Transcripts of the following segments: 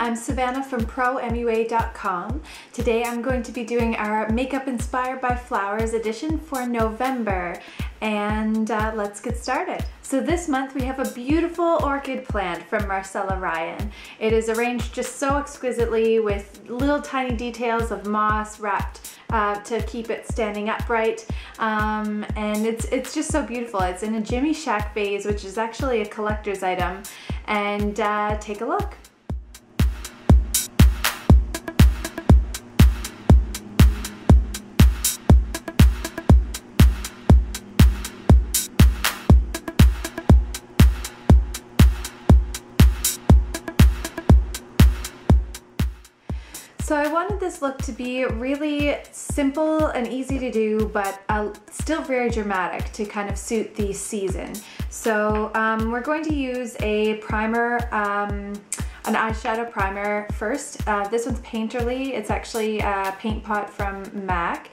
I'm Savannah from ProMUA.com. Today I'm going to be doing our Makeup Inspired by Flowers edition for November, and let's get started. So this month we have a beautiful orchid plant from Marcella Ryan. It is arranged just so exquisitely with little tiny details of moss wrapped to keep it standing upright, and it's just so beautiful. It's in a Jimmy Shack vase, which is actually a collector's item, and take a look. So I wanted this look to be really simple and easy to do, but still very dramatic to kind of suit the season. So we're going to use a primer, an eyeshadow primer first. This one's Painterly. It's actually a paint pot from MAC.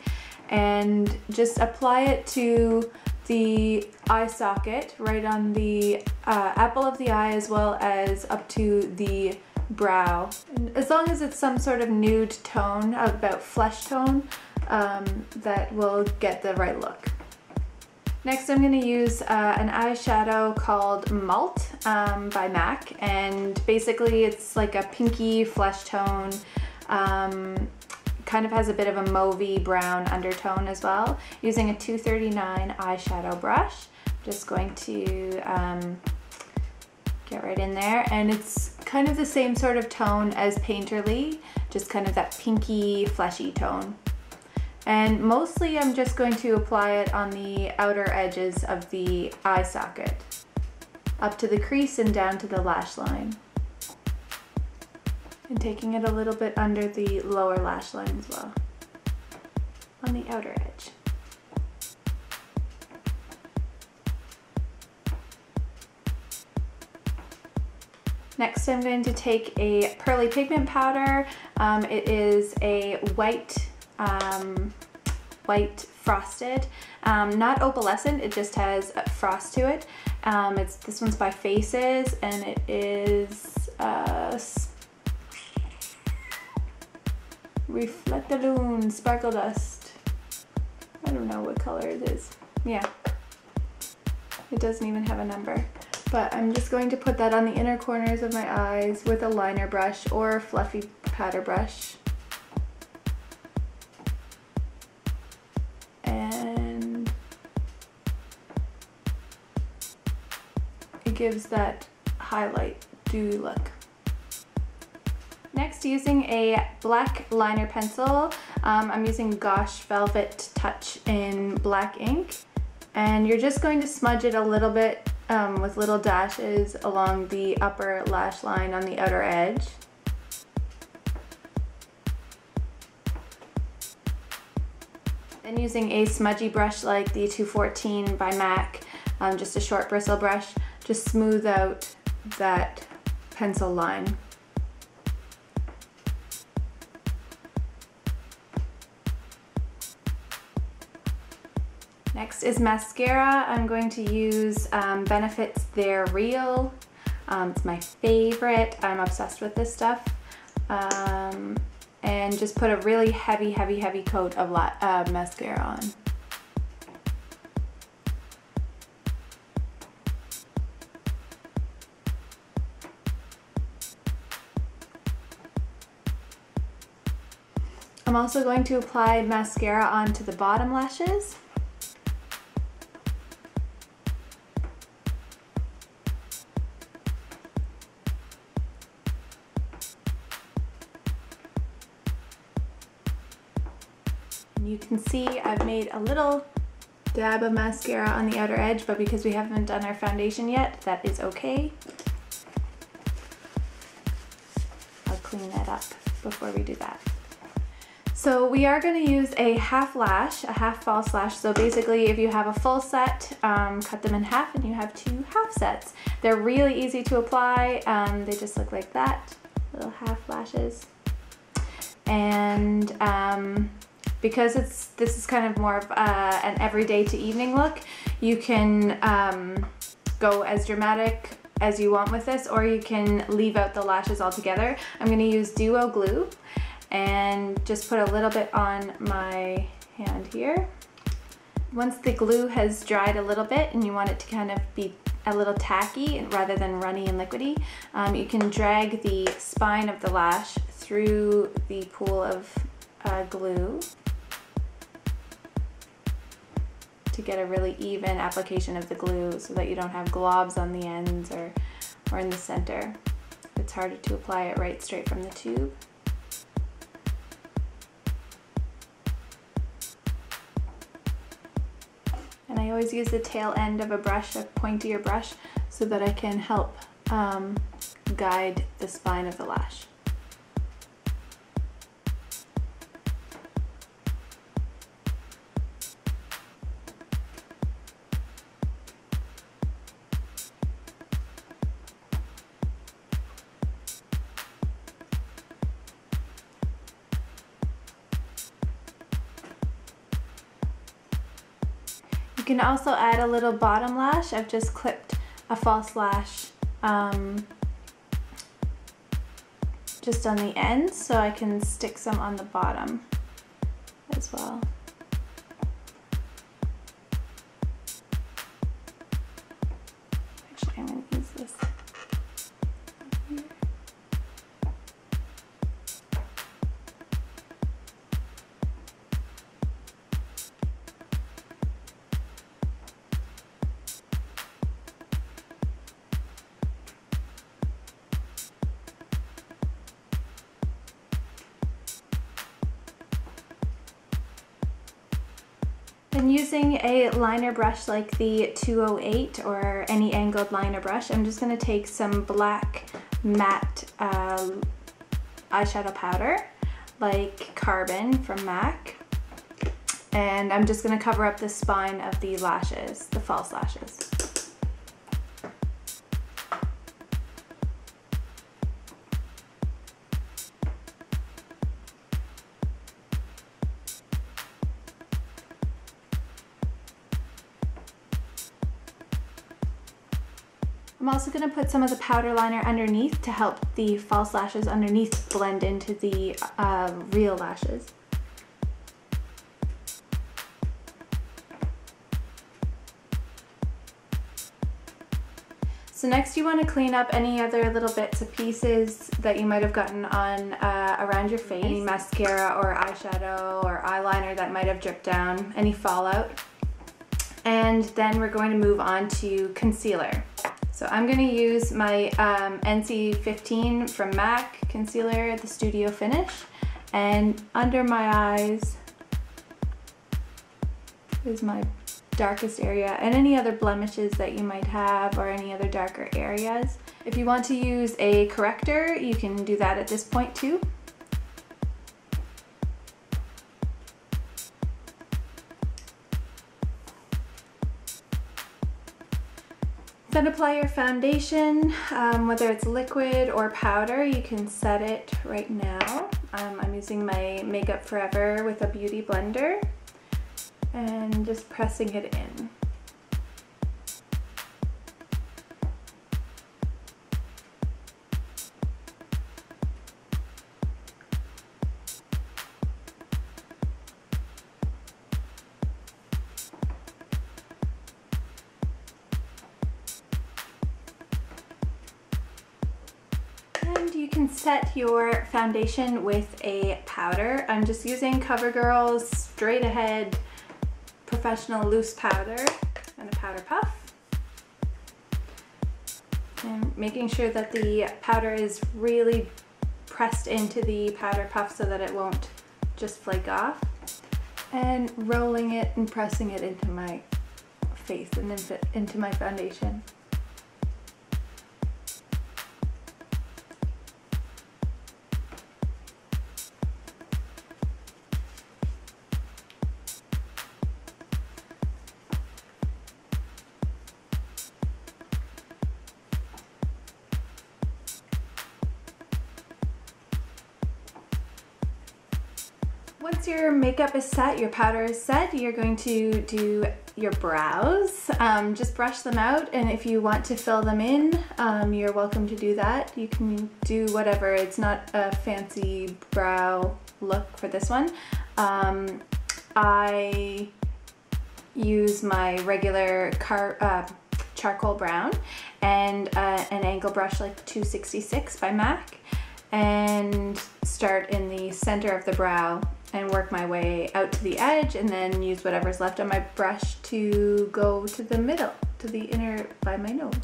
And just apply it to the eye socket, right on the apple of the eye, as well as up to the brow. And as long as it's some sort of nude tone, about flesh tone, that will get the right look. Next I'm going to use an eyeshadow called Malt by MAC, and basically it's like a pinky flesh tone, kind of has a bit of a mauvey brown undertone as well. Using a 239 eyeshadow brush, just going to get right in there, and it's kind of the same sort of tone as Painterly, just kind of that pinky fleshy tone. And mostly I'm just going to apply it on the outer edges of the eye socket, up to the crease and down to the lash line, and taking it a little bit under the lower lash line as well, on the outer edge. Next I'm going to take a pearly pigment powder. It is a white frosted, not opalescent, it just has a frost to it. This one's by Faces, and it is Reflectaloon Sparkle Dust. I don't know what color it is. Yeah, it doesn't even have a number. But I'm just going to put that on the inner corners of my eyes with a liner brush or a fluffy powder brush. And it gives that highlight dewy look. Next, using a black liner pencil, I'm using Gosh Velvet Touch in black ink. And you're just going to smudge it a little bit with little dashes along the upper lash line on the outer edge. Then using a smudgy brush like the 214 by MAC, just a short bristle brush, just smooth out that pencil line. Next is mascara. I'm going to use Benefit's They're Real. It's my favorite. I'm obsessed with this stuff. And just put a really heavy coat of mascara on. I'm also going to apply mascara onto the bottom lashes. You can see I've made a little dab of mascara on the outer edge, but because we haven't done our foundation yet, that is okay. I'll clean that up before we do that. So we are going to use a half lash, a half false lash. So basically if you have a full set, cut them in half and you have 2 half sets. They're really easy to apply. They just look like that, little half lashes. And because this is kind of more of an everyday to evening look, you can go as dramatic as you want with this, or you can leave out the lashes altogether. I'm going to use duo glue and just put a little bit on my hand here. Once the glue has dried a little bit and you want it to kind of be a little tacky rather than runny and liquidy, you can drag the spine of the lash through the pool of glue to get a really even application of the glue so that you don't have globs on the ends or in the center. It's harder to apply it right straight from the tube. And I always use the tail end of a brush, a pointier brush, so that I can help guide the spine of the lash. You can also add a little bottom lash. I've just clipped a false lash just on the ends, so I can stick some on the bottom as well. Actually, I'm going to use this. And using a liner brush like the 208 or any angled liner brush, I'm just going to take some black matte eyeshadow powder like Carbon from MAC, and I'm just going to cover up the spine of the lashes, the false lashes. I'm also going to put some of the powder liner underneath to help the false lashes underneath blend into the real lashes. So next you want to clean up any other little bits of pieces that you might have gotten on around your face. Any mascara or eyeshadow or eyeliner that might have dripped down, any fallout. And then we're going to move on to concealer. So I'm going to use my NC15 from MAC concealer, the Studio Finish, and under my eyes is my darkest area, and any other blemishes that you might have or any other darker areas. If you want to use a corrector, you can do that at this point too. Then apply your foundation, whether it's liquid or powder. You can set it right now. I'm using my Makeup Forever with a beauty blender and just pressing it in. You can set your foundation with a powder. I'm just using CoverGirl's Straight Ahead Professional Loose Powder and a powder puff. And making sure that the powder is really pressed into the powder puff so that it won't just flake off. And rolling it and pressing it into my face and into my foundation. Once your makeup is set, your powder is set, you're going to do your brows. Just brush them out, and if you want to fill them in, you're welcome to do that. You can do whatever. It's not a fancy brow look for this one. I use my regular charcoal brown and an angle brush like 266 by MAC, and start in the center of the brow and work my way out to the edge, and then use whatever's left on my brush to go to the middle, to the inner by my nose.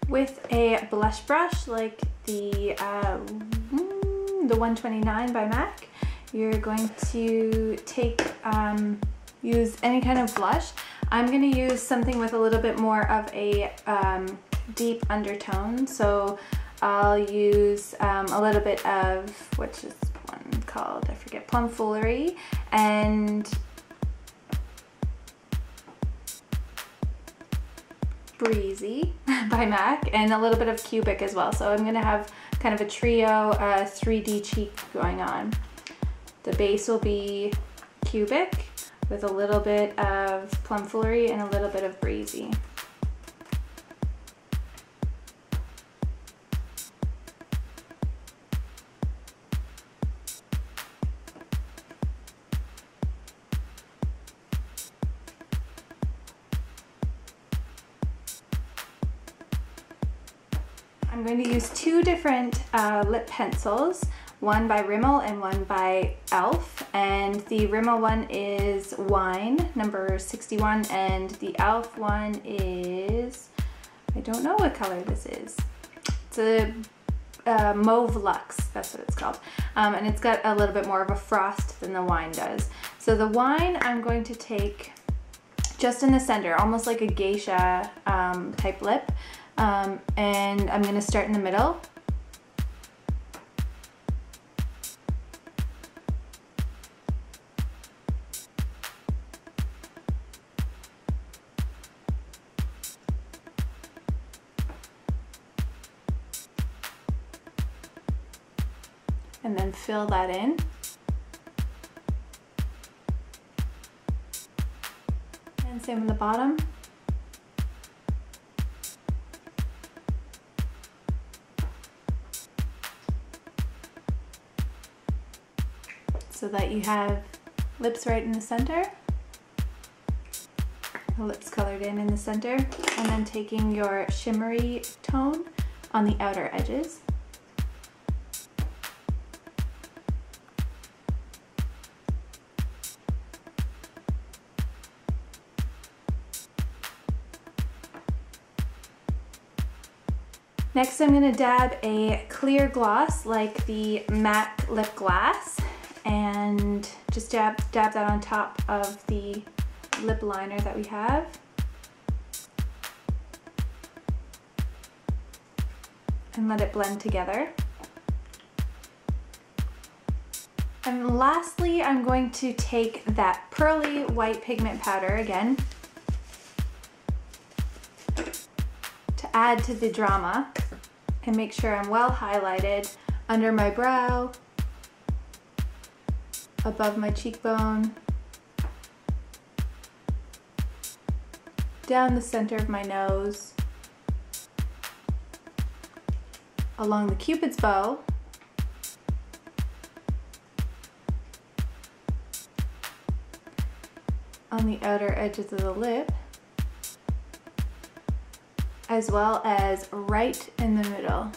With a blush brush like the 129 by MAC, you're going to take, use any kind of blush. I'm going to use something with a little bit more of a deep undertone, so I'll use a little bit of, what's this one called? I forget, Plum Foolery, and Breezy by MAC, and a little bit of Cubic as well. So I'm gonna have kind of a trio 3D cheek going on. The base will be Cubic with a little bit of Plum Foolery and a little bit of Breezy. I'm going to use two different lip pencils, one by Rimmel and one by e.l.f. And the Rimmel one is Wine, number 61, and the e.l.f. one is, I don't know what color this is. It's a Mauve Luxe, that's what it's called. And it's got a little bit more of a frost than the Wine does. So the Wine I'm going to take just in the center, almost like a geisha type lip. And I'm going to start in the middle. And then fill that in. And same on the bottom. So that you have lips right in the center, the lips colored in the center, and then taking your shimmery tone on the outer edges. Next I'm going to dab a clear gloss like the MAC Lip Glass, and just dab that on top of the lip liner that we have. And let it blend together. And lastly, I'm going to take that pearly white pigment powder again to add to the drama and make sure I'm well highlighted under my brow, above my cheekbone, down the center of my nose, along the Cupid's bow, on the outer edges of the lip, as well as right in the middle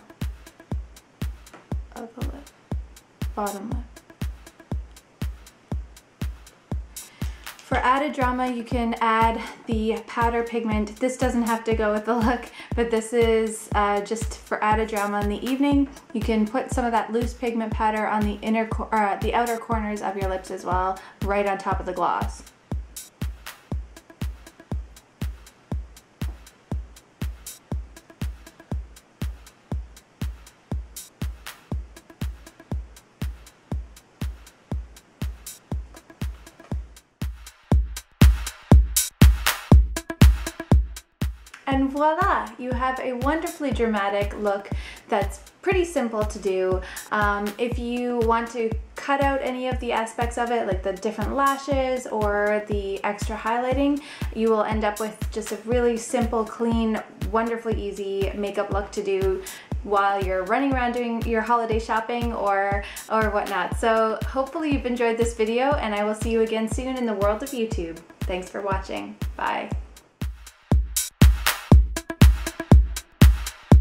of the lip, bottom lip. For added drama, you can add the powder pigment. This doesn't have to go with the look, but this is just for added drama in the evening. You can put some of that loose pigment powder on the the outer corners of your lips as well, right on top of the gloss. And voila, you have a wonderfully dramatic look that's pretty simple to do. If you want to cut out any of the aspects of it, like the different lashes or the extra highlighting, you will end up with just a really simple, clean, wonderfully easy makeup look to do while you're running around doing your holiday shopping or whatnot. So hopefully you've enjoyed this video, and I will see you again soon in the world of YouTube. Thanks for watching. Bye.